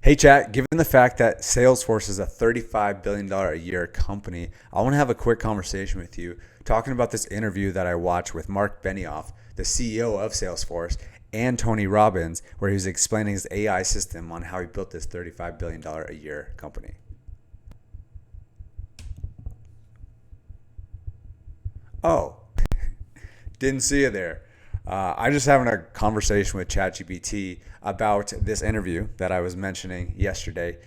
Hey chat, given the fact that Salesforce is a $35 billion a year company, I want to have a quick conversation with you talking about this interview that I watched with Marc Benioff, the CEO of Salesforce, and Tony Robbins, where he was explaining his AI system on how he built this $35 billion a year company. Oh, didn't see you there. I'm just having a conversation with ChatGPT about this interview that I was mentioning yesterday,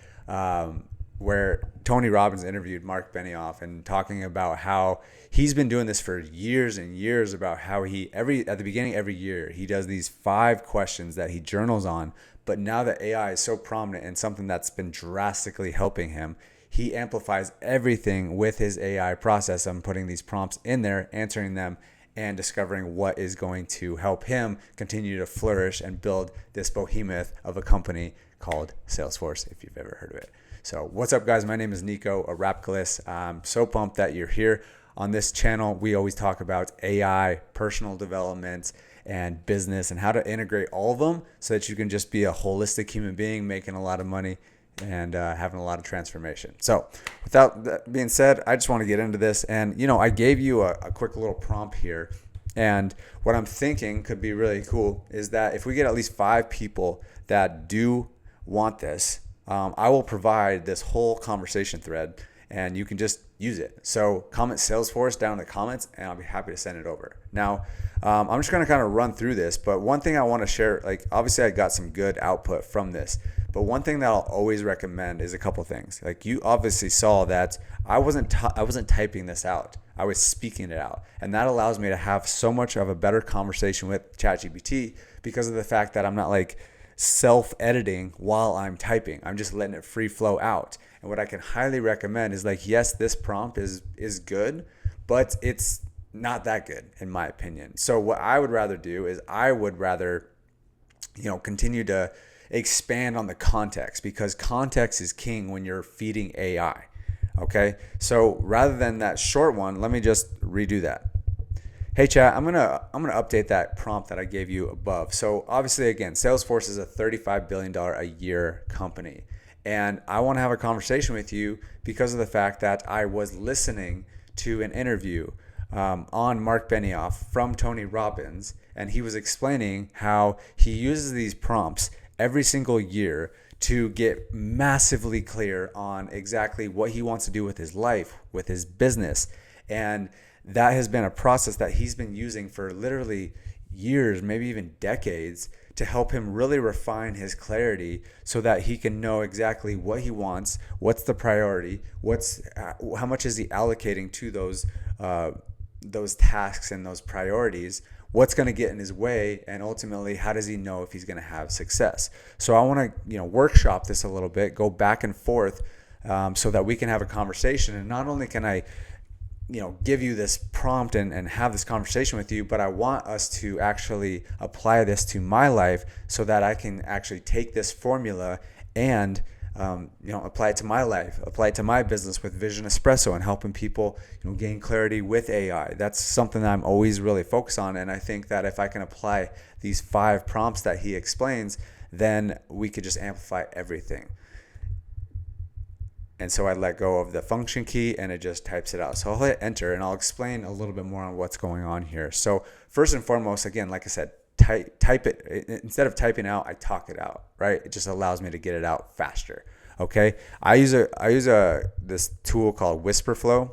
where Tony Robbins interviewed Marc Benioff and talking about how he's been doing this for years and years, about how at the beginning every year he does these 5 questions that he journals on. But now that AI is so prominent and something that's been drastically helping him, he amplifies everything with his AI process. I'm putting these prompts in there, answering them, and discovering what is going to help him continue to flourish and build this behemoth of a company called Salesforce, if you've ever heard of it. So what's up, guys? My name is Nico Arapkalis. I'm so pumped that you're here. On this channel, we always talk about AI, personal development, and business, and how to integrate all of them so that you can just be a holistic human being making a lot of money and having a lot of transformation. So without that being said, I just want to get into this. And, I gave you a quick little prompt here. And what I'm thinking could be really cool is that if we get at least 5 people that do want this, I will provide this whole conversation thread and you can just use it. So comment Salesforce down in the comments and I'll be happy to send it over. Now, I'm just going to kind of run through this, but one thing I want to share, obviously I got some good output from this, but one thing that I'll always recommend is a couple things. Like, you obviously saw that I wasn't typing this out. I was speaking it out. And that allows me to have so much of a better conversation with ChatGPT because of the fact that I'm not self-editing while I'm typing. I'm just letting it free flow out. And what I can highly recommend is yes, this prompt is good, but it's not that good in my opinion. So what I would rather do is continue to expand on the context, because context is king when you're feeding AI. Okay, so rather than that short one, let me just redo that. Hey chat, I'm gonna update that prompt that I gave you above. So obviously, again, Salesforce is a $35 billion a year company, and I want to have a conversation with you because of the fact that I was listening to an interview on Marc Benioff from Tony Robbins, and he was explaining how he uses these prompts every single year to get massively clear on exactly what he wants to do with his life, with his business. And that has been a process that he's been using for literally years, maybe even decades, to help him really refine his clarity so that he can know exactly what he wants, what's the priority, how much is he allocating to those tasks and those priorities, what's going to get in his way, and ultimately how does he know if he's going to have success. So I want to workshop this a little bit, go back and forth, so that we can have a conversation. And not only can I give you this prompt and have this conversation with you, but I want us to actually apply this to my life so that I can actually take this formula and apply it to my life, apply it to my business with Vision Espresso, and helping people gain clarity with AI. That's something that I'm always really focused on. And I think that if I can apply these 5 prompts that he explains, then we could just amplify everything. And so I let go of the function key and it just types it out. So I'll hit enter and I'll explain a little bit more on what's going on here. So first and foremost, again, like I said, type it. Instead of typing out, I talk it out, right? It just allows me to get it out faster. Okay. I use this tool called Whisperflow.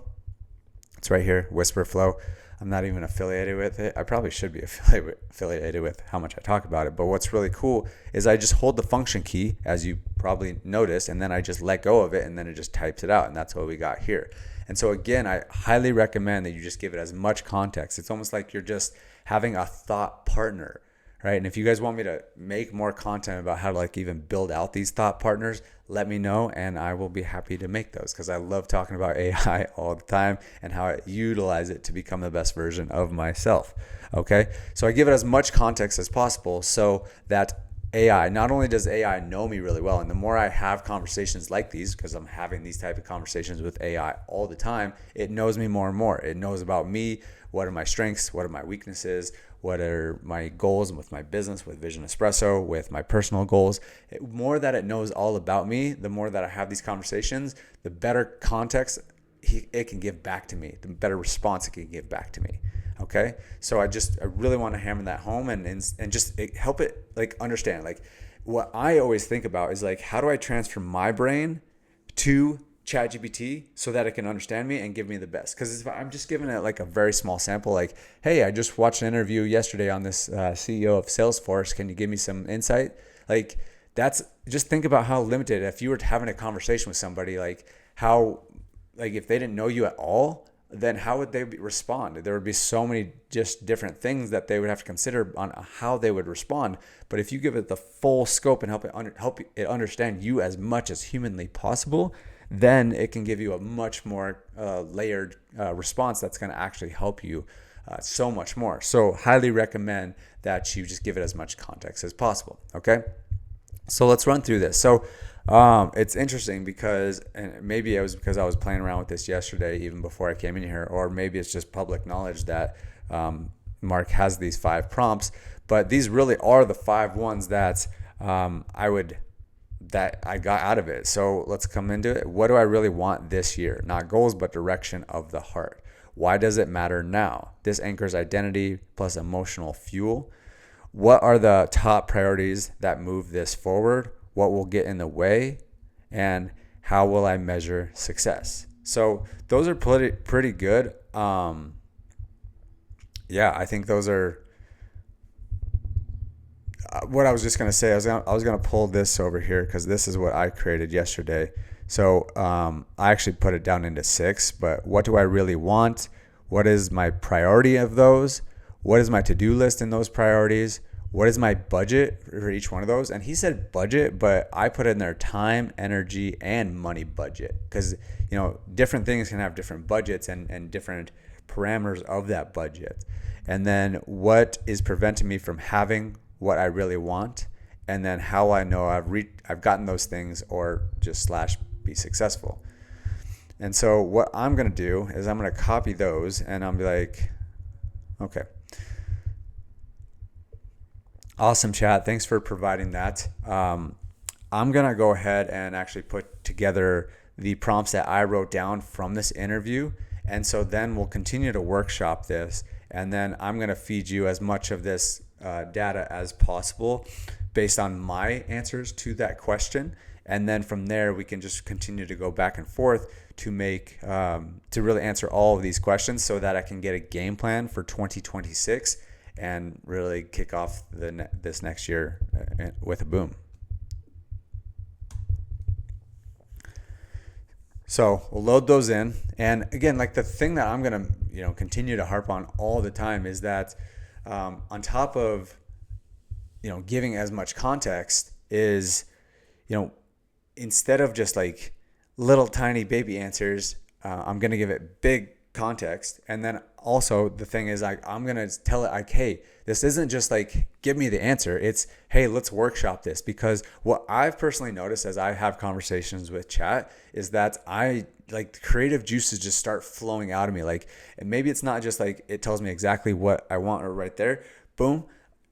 It's right here, Whisperflow. I'm not even affiliated with it. I probably should be affiliated with how much I talk about it. But what's really cool is I just hold the function key, as you probably noticed, and then I just let go of it, and then it just types it out. And that's what we got here. And so again, I highly recommend that you just give it as much context. It's almost like you're just having a thought partner, right? And if you guys want me to make more content about how to even build out these thought partners, let me know and I will be happy to make those, because I love talking about AI all the time and how I utilize it to become the best version of myself. Okay, so I give it as much context as possible so that AI, not only does AI know me really well, and the more I have conversations like these, because I'm having these type of conversations with AI all the time, it knows me more and more. It knows about me. What are my strengths? What are my weaknesses? What are my goals with my business, with Vision Espresso, with my personal goals? More that it knows all about me, the more that I have these conversations, the better context it can give back to me, the better response it can give back to me. Okay, so I really want to hammer that home and just help it like understand. Like what I always think about is like, how do I transfer my brain to ChatGPT so that it can understand me and give me the best? Because if I'm just giving it like a very small sample, like, hey, I just watched an interview yesterday on this CEO of Salesforce. Can you give me some insight? Like that's just think about how limited. If you were having a conversation with somebody, like how, like if they didn't know you at all, then how would they respond? There would be so many just different things that they would have to consider on how they would respond. But if you give it the full scope and help it understand you as much as humanly possible, then it can give you a much more layered response that's going to actually help you so much more. So highly recommend that you just give it as much context as possible. Okay, so let's run through this. So it's interesting because, and maybe it was because I was playing around with this yesterday, even before I came in here, or maybe it's just public knowledge that Marc has these 5 prompts, but these really are the 5 ones that that I got out of it. So let's come into it. What do I really want this year? Not goals, but direction of the heart. Why does it matter now? This anchors identity plus emotional fuel. What are the top priorities that move this forward? What will get in the way? And how will I measure success? So those are pretty good. Yeah, I think those are what I was just going to say. I was going to pull this over here because this is what I created yesterday. So I actually put it down into 6, but what do I really want? What is my priority of those? What is my to-do list in those priorities? What is my budget for each one of those? And he said budget, but I put in there time, energy, and money budget because, different things can have different budgets and different parameters of that budget. And then what is preventing me from having what I really want? And then how I know I've gotten those things or just / be successful. And so what I'm going to do is I'm going to copy those and I'll be like, okay. Awesome, chat. Thanks for providing that. I'm going to go ahead and actually put together the prompts that I wrote down from this interview. And so then we'll continue to workshop this. And then I'm going to feed you as much of this data as possible based on my answers to that question. And then from there, we can just continue to go back and forth to make to really answer all of these questions so that I can get a game plan for 2026 and really kick off this next year with a boom. So we'll load those in. And again, like the thing that I'm going to continue to harp on all the time is that on top of giving as much context is instead of just like little tiny baby answers, I'm going to give it big context. And then also the thing is like, I'm going to tell it like, hey, this isn't just like, give me the answer. It's, hey, let's workshop this. Because what I've personally noticed as I have conversations with chat is that I like the creative juices just start flowing out of me. Like, and maybe it's not just like, it tells me exactly what I want or right there, boom.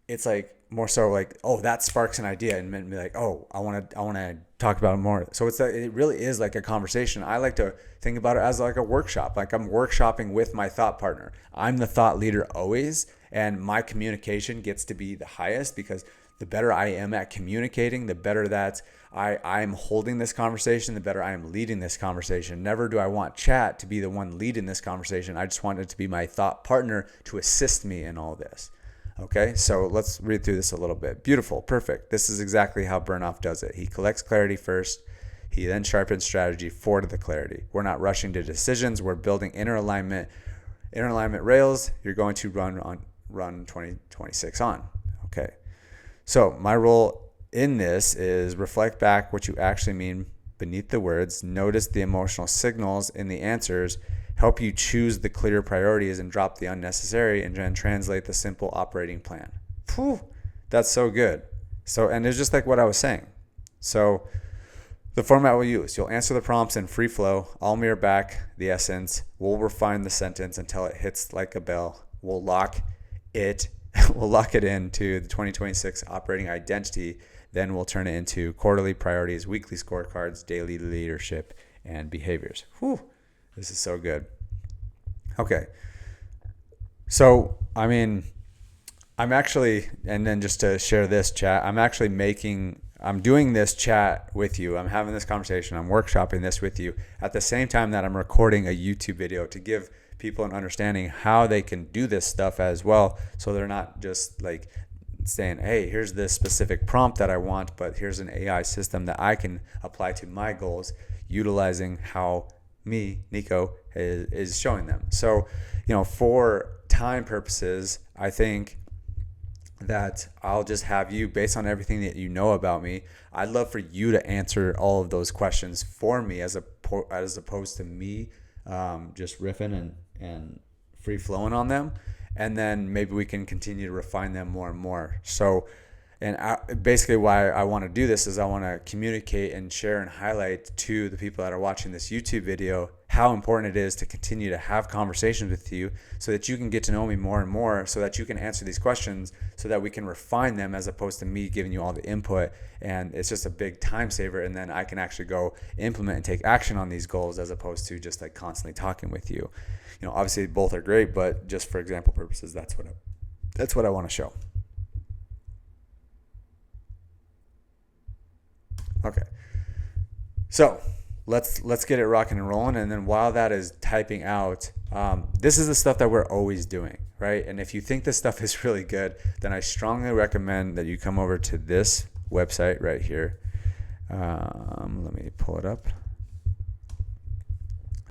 It's like more so like, oh, that sparks an idea and be like, oh, I want to talk about it more. So it really is like a conversation. I like to think about it as like a workshop. Like I'm workshopping with my thought partner. I'm the thought leader always, and my communication gets to be the highest because the better I am at communicating, the better that I'm holding this conversation, the better I am leading this conversation. Never do I want chat to be the one leading this conversation. I just want it to be my thought partner to assist me in all this. Okay, so let's read through this a little bit. Beautiful, perfect. This is exactly how Benioff does it. He collects clarity first. He then sharpens strategy for the clarity. We're not rushing to decisions. We're building inner alignment rails. You're going to run 2026 on. Okay, so my role in this is reflect back what you actually mean beneath the words. Notice the emotional signals in the answers. Help you choose the clear priorities and drop the unnecessary, and then translate the simple operating plan. Whew, that's so good. So, and it's just like what I was saying. So the format we'll use, you'll answer the prompts in free flow. I'll mirror back the essence. We'll refine the sentence until it hits like a bell. We'll lock it into the 2026 operating identity. Then we'll turn it into quarterly priorities, weekly scorecards, daily leadership, and behaviors. Whew, this is so good. Okay. So, I mean, I'm actually, and then just to share this chat, I'm doing this chat with you. I'm having this conversation. I'm workshopping this with you at the same time that I'm recording a YouTube video to give people an understanding how they can do this stuff as well. So they're not just like saying, hey, here's this specific prompt that I want, but here's an AI system that I can apply to my goals, utilizing how me, Nico, is showing them. So, for time purposes, I think that I'll just have you, based on everything that you know about me, I'd love for you to answer all of those questions for me as opposed to me just riffing and free flowing on them. And then maybe we can continue to refine them more and more. So, basically why I want to do this is I want to communicate and share and highlight to the people that are watching this YouTube video how important it is to continue to have conversations with you so that you can get to know me more and more, so that you can answer these questions, so that we can refine them as opposed to me giving you all the input. And it's just a big time saver. And then I can actually go implement and take action on these goals as opposed to just like constantly talking with you. Obviously both are great, but just for example purposes, that's what I want to show. Okay, so let's get it rocking and rolling. And then while that is typing out, this is the stuff that we're always doing, right? And if you think this stuff is really good, then I strongly recommend that you come over to this website right here. Let me pull it up.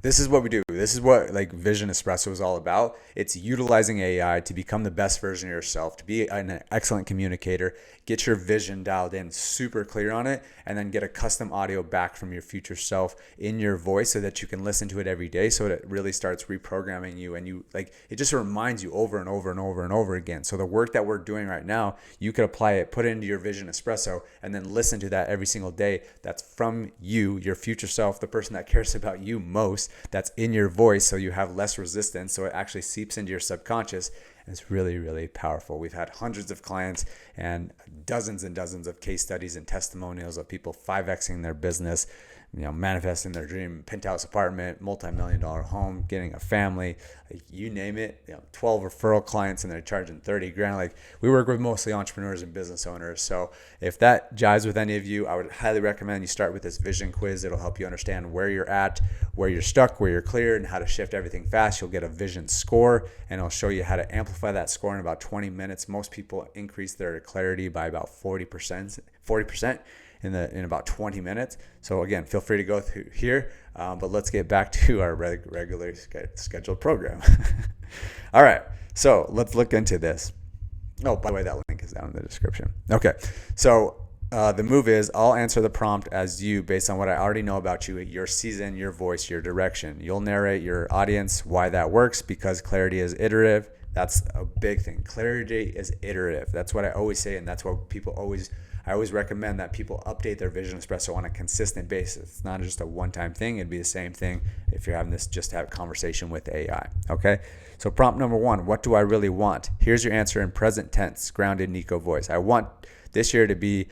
This is what we do. This is what Vision Espresso is all about. It's utilizing AI to become the best version of yourself, to be an excellent communicator, get your vision dialed in, super clear on it, and then get a custom audio back from your future self in your voice so that you can listen to it every day, so it really starts reprogramming you, and it just reminds you over and over and over and over again. So the work that we're doing right now, you could apply it, put it into your Vision Espresso, and then listen to that every single day. That's from you, your future self, the person that cares about you most. That's in your voice, so you have less resistance, so it actually seeps into your subconscious, and it's really, really powerful. We've had hundreds of clients and dozens of case studies and testimonials of people 5xing their business, manifesting their dream penthouse apartment, multi-million-dollar home, getting a family, you name it. 12 referral clients and they're charging 30 grand. We work with mostly entrepreneurs and business owners. So if that jives with any of you, I would highly recommend you start with this vision quiz. It'll help you understand where you're at, where you're stuck, where you're clear, and how to shift everything fast. You'll get a vision score, and it'll show you how to amplify that score in about 20 minutes. Most people increase their clarity by about 40% in about 20 minutes. So again, feel free to go through here, but let's get back to our regularly scheduled program. All right, so let's look into this. Oh, by the way, that link is down in the description. Okay, so the move is I'll answer the prompt as you based on what I already know about you, your season, your voice, your direction. You'll narrate your audience why that works, because clarity is iterative. That's a big thing. Clarity is iterative. That's what I always say, and that's what I always recommend that people update their Vision Espresso on a consistent basis. It's not just a one-time thing. It'd be the same thing if you're having this just to have a conversation with AI. Okay? So prompt number 1, what do I really want? Here's your answer in present tense, grounded Nico voice. I want this year to be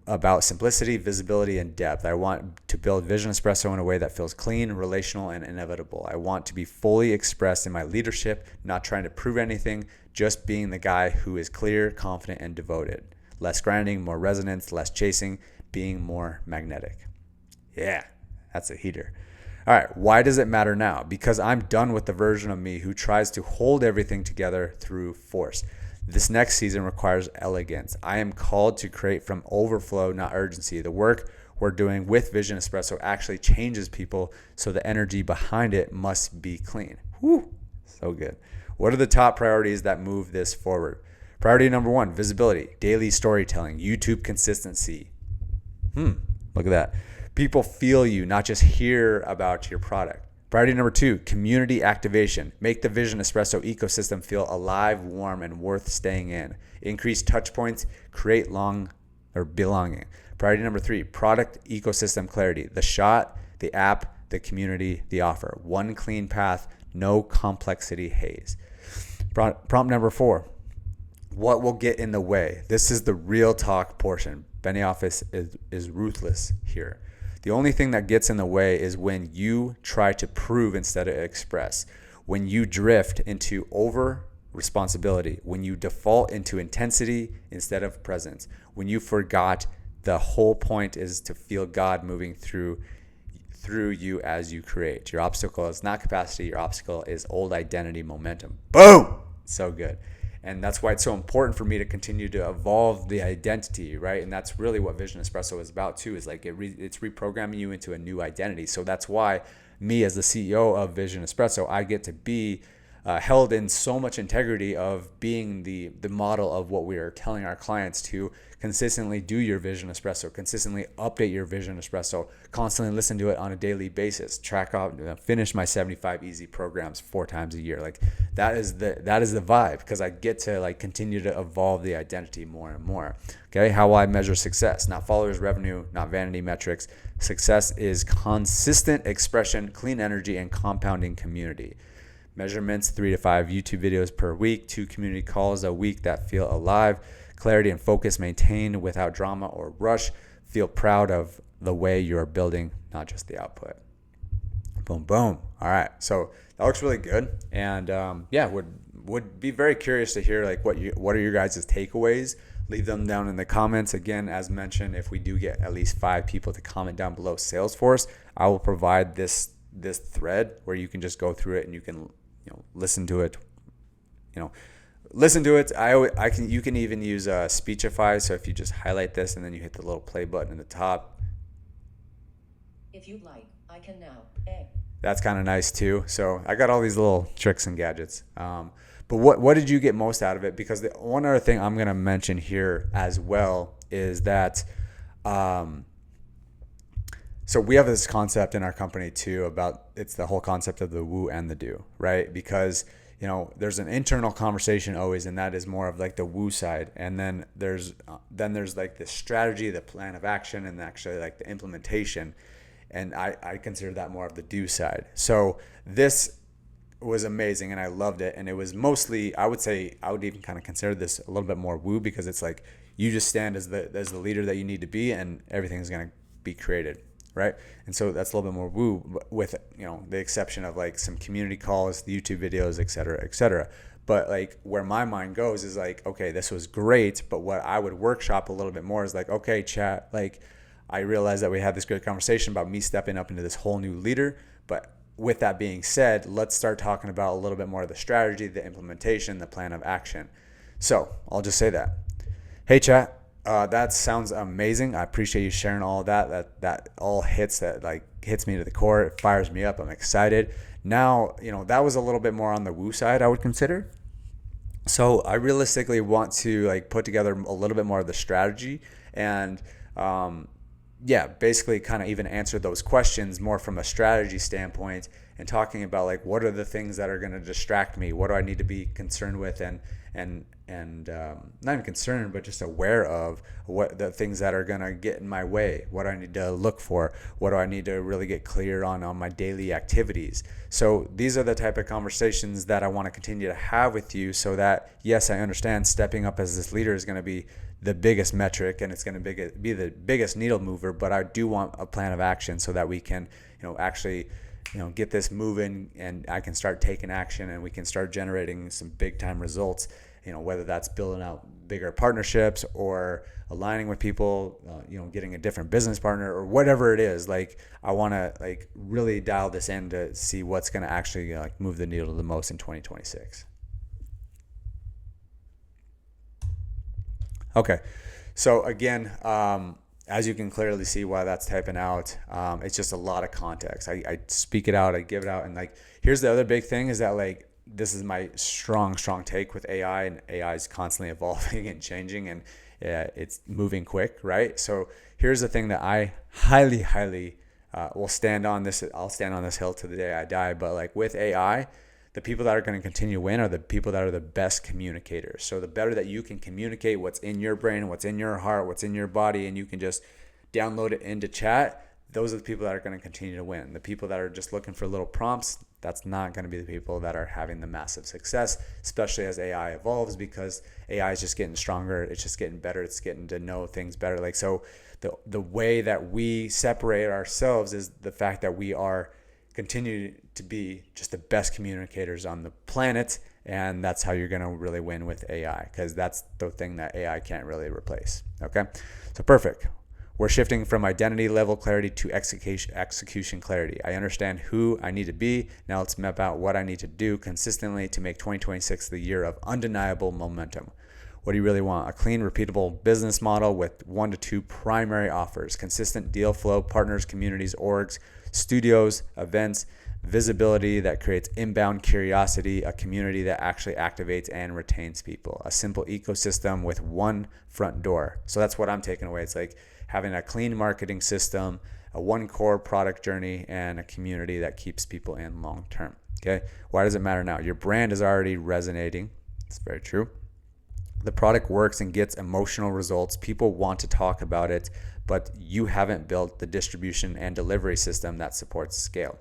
about simplicity, visibility, and depth. I want to build Vision Espresso in a way that feels clean, relational, and inevitable. I want to be fully expressed in my leadership, not trying to prove anything, just being the guy who is clear, confident, and devoted. Less grinding, more resonance, less chasing, being more magnetic. Yeah, that's a heater. All right, why does it matter now? Because I'm done with the version of me who tries to hold everything together through force. This next season requires elegance. I am called to create from overflow, not urgency. The work we're doing with Vision Espresso actually changes people, so the energy behind it must be clean. Whew, so good. What are the top priorities that move this forward? Priority number 1, visibility, daily storytelling, YouTube consistency. Look at that. People feel you, not just hear about your product. Priority number 2, community activation. Make the Vision Espresso ecosystem feel alive, warm, and worth staying in. Increase touch points, create or belonging. Priority number 3, product ecosystem clarity. The shot, the app, the community, the offer. One clean path, no complexity haze. Prompt number 4, what will get in the way? This is the real talk portion. Benioff is ruthless here. The only thing that gets in the way is when you try to prove instead of express. When you drift into over responsibility. When you default into intensity instead of presence. When you forgot the whole point is to feel God moving through you as you create. Your obstacle is not capacity. Your obstacle is old identity momentum. Boom! So good. And that's why it's so important for me to continue to evolve the identity, right? And that's really what Vision Espresso is about too, is like it's reprogramming you into a new identity. So that's why me as the CEO of Vision Espresso, I get to be held in so much integrity of being the model of what we are telling our clients to consistently do your Vision Espresso, consistently update your Vision Espresso, constantly listen to it on a daily basis, track out, finish my 75 easy programs 4 times a year. Like that is the vibe, because I get to like continue to evolve the identity more and more. Okay, how will I measure success? Not followers, revenue, not vanity metrics. Success is consistent expression, clean energy, and compounding community. Measurements, 3 to 5 YouTube videos per week, 2 community calls a week that feel alive, clarity and focus maintained without drama or rush. Feel proud of the way you are building, not just the output. Boom, boom. All right. So that looks really good. And would be very curious to hear like what are your guys' takeaways. Leave them down in the comments. Again, as mentioned, if we do get at least 5 people to comment down below Salesforce, I will provide this thread where you can just go through it and you can listen to it. You can even use Speechify. So if you just highlight this and then you hit the little play button in the top. If you'd like, I can now. That's kind of nice too. So I got all these little tricks and gadgets. But what did you get most out of it? Because the one other thing I'm going to mention here as well is that so we have this concept in our company too about it's the whole concept of the woo and the do, right? Because there's an internal conversation always, and that is more of like the woo side, and then there's like the strategy, the plan of action, and actually like the implementation, and I consider that more of the do side. So this was amazing, and I loved it, and it was mostly I would even kind of consider this a little bit more woo, because it's like you just stand as the leader that you need to be, and everything's gonna be created. Right. And so that's a little bit more woo, with, the exception of like some community calls, the YouTube videos, et cetera, et cetera. But like where my mind goes is like, okay, this was great. But what I would workshop a little bit more is like, okay, chat, like I realized that we had this great conversation about me stepping up into this whole new leader. But with that being said, let's start talking about a little bit more of the strategy, the implementation, the plan of action. So I'll just say that. Hey, chat. That sounds amazing. I appreciate you sharing all of that. That all hits me to the core. It fires me up. I'm excited. Now, that was a little bit more on the woo side, I would consider. So I realistically want to like put together a little bit more of the strategy and basically kind of even answer those questions more from a strategy standpoint, and talking about like what are the things that are going to distract me, what do I need to be concerned with, and not even concerned, but just aware of what the things that are going to get in my way, what I need to look for, what do I need to really get clear on my daily activities. So these are the type of conversations that I want to continue to have with you, so that, yes, I understand stepping up as this leader is going to be the biggest metric and it's going to be the biggest needle mover, but I do want a plan of action so that we can, actually get this moving, and I can start taking action, and we can start generating some big time results, whether that's building out bigger partnerships or aligning with people, getting a different business partner or whatever it is. Like I want to like really dial this in to see what's going to actually like move the needle the most in 2026. Okay. So again, as you can clearly see while that's typing out, it's just a lot of context. I speak it out, I give it out. And like, here's the other big thing is that like, this is my strong take with AI, and AI is constantly evolving and changing, and it's moving quick, right? So here's the thing that I highly will stand on this. I'll stand on this hill to the day I die. But like with AI, The people that are going to continue to win are the people that are the best communicators. So the better that you can communicate what's in your brain, what's in your heart, what's in your body, and you can just download it into chat, those are the people that are going to continue to win. The people that are just looking for little prompts, that's not going to be the people that are having the massive success, especially as AI evolves, because AI is just getting stronger. It's just getting better. It's getting to know things better. Like, so the way that we separate ourselves is the fact that we are continue to be just the best communicators on the planet. And that's how you're going to really win with AI, because that's the thing that AI can't really replace. Okay. So perfect. We're shifting from identity level clarity to execution clarity. I understand who I need to be. Now let's map out what I need to do consistently to make 2026 the year of undeniable momentum. What do you really want? A clean, repeatable business model with 1 to 2 primary offers, consistent deal flow, partners, communities, orgs, studios, events, visibility that creates inbound curiosity, a community that actually activates and retains people, a simple ecosystem with one front door. So that's what I'm taking away. It's like having a clean marketing system, a one core product journey, and a community that keeps people in long term. Okay. Why does it matter now? Your brand is already resonating. It's very true. The product works and gets emotional results. People want to talk about it, but you haven't built the distribution and delivery system that supports scale.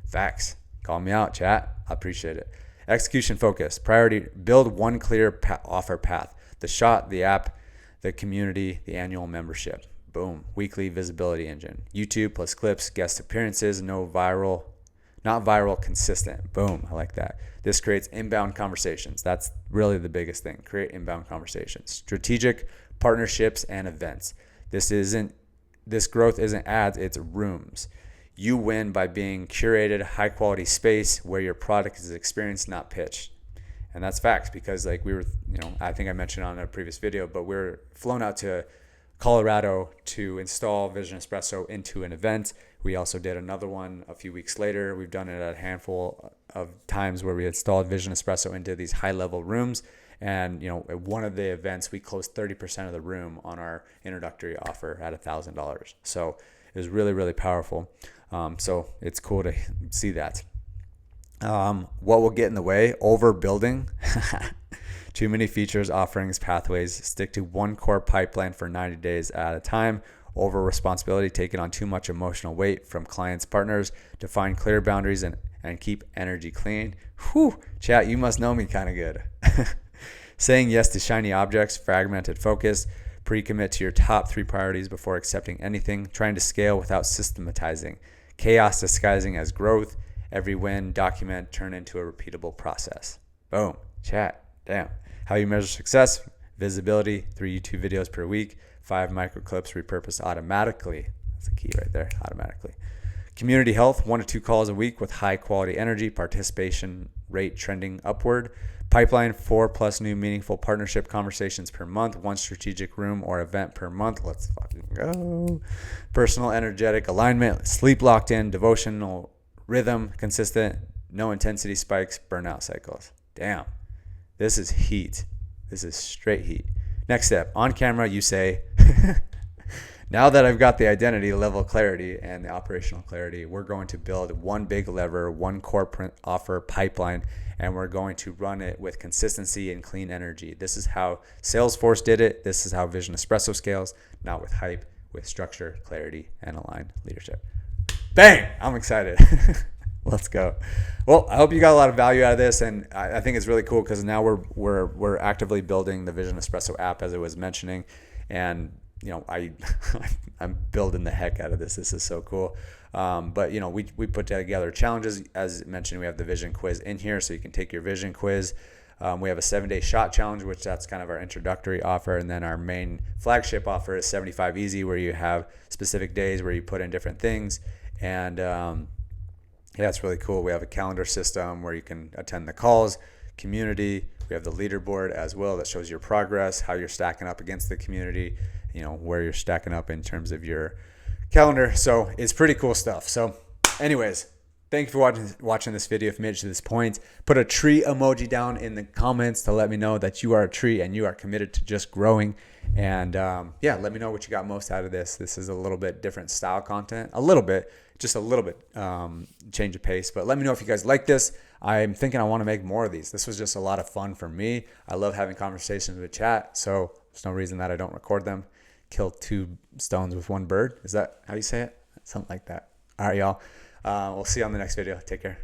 Facts. Call me out, chat. I appreciate it. Execution focus. Priority. Build one clear offer path. The shot, the app, the community, the annual membership. Boom. Weekly visibility engine. YouTube plus clips, guest appearances, not viral, consistent. Boom. I like that. This creates inbound conversations. That's really the biggest thing. Create inbound conversations. Strategic partnerships and events. This growth isn't ads, it's rooms. You win by being curated, high quality space where your product is experienced, not pitched. And that's facts, because like we were, I think I mentioned on a previous video, but we were flown out to Colorado to install Vision Espresso into an event. We also did another one a few weeks later. We've done it a handful of times where we installed Vision Espresso into these high level rooms. And, at one of the events, we closed 30% of the room on our introductory offer at $1,000. So it was really, really powerful. So it's cool to see that. What will get in the way? Overbuilding. Too many features, offerings, pathways. Stick to one core pipeline for 90 days at a time. Over responsibility, taking on too much emotional weight from clients, partners. Define clear boundaries and keep energy clean. Whew, chat, you must know me kind of good. Saying yes to shiny objects, fragmented focus. Pre-commit to your top 3 priorities before accepting anything. Trying to scale without systematizing. Chaos disguising as growth. Every win, document, turn into a repeatable process. Boom, chat, damn. How you measure success? Visibility, 3 YouTube videos per week, 5 micro clips repurposed automatically. That's the key right there, automatically. Community health, 1 to 2 calls a week with high quality energy, participation rate trending upward. Pipeline, 4+ new meaningful partnership conversations per month, 1 strategic room or event per month. Let's fucking go. Personal energetic alignment, sleep locked in, devotional rhythm, consistent, no intensity spikes, burnout cycles. Damn. This is heat. This is straight heat. Next step, on camera, you say, now that I've got the identity level clarity and the operational clarity, we're going to build one big lever, one corporate offer pipeline, and we're going to run it with consistency and clean energy. This is how Salesforce did it. This is how Vision Espresso scales, not with hype, with structure, clarity, and aligned leadership. Bang! I'm excited. Let's go. Well, I hope you got a lot of value out of this, and I think it's really cool because now we're actively building the Vision Espresso app, as I was mentioning, and I'm building the heck out of this. This is so cool. But we put together challenges. As mentioned, we have the vision quiz in here, so you can take your vision quiz. We have a 7-day shot challenge, which that's kind of our introductory offer, and then our main flagship offer is 75 Easy, where you have specific days where you put in different things, and yeah, it's really cool. We have a calendar system where you can attend the calls, community. We have the leaderboard as well that shows your progress, how you're stacking up against the community, where you're stacking up in terms of your calendar. So it's pretty cool stuff. So anyways, Thank you for watching this video. If you made it to this point, put a tree emoji down in the comments to let me know that you are a tree and you are committed to just growing. And yeah, let me know what you got most out of this. This is a little bit different style content, just a little bit change of pace. But let me know if you guys like this. I'm thinking I want to make more of these. This was just a lot of fun for me. I love having conversations with chat, so there's no reason that I don't record them. Kill two stones with one bird. Is that how you say it? Something like that. All right, y'all. We'll see you on the next video. Take care.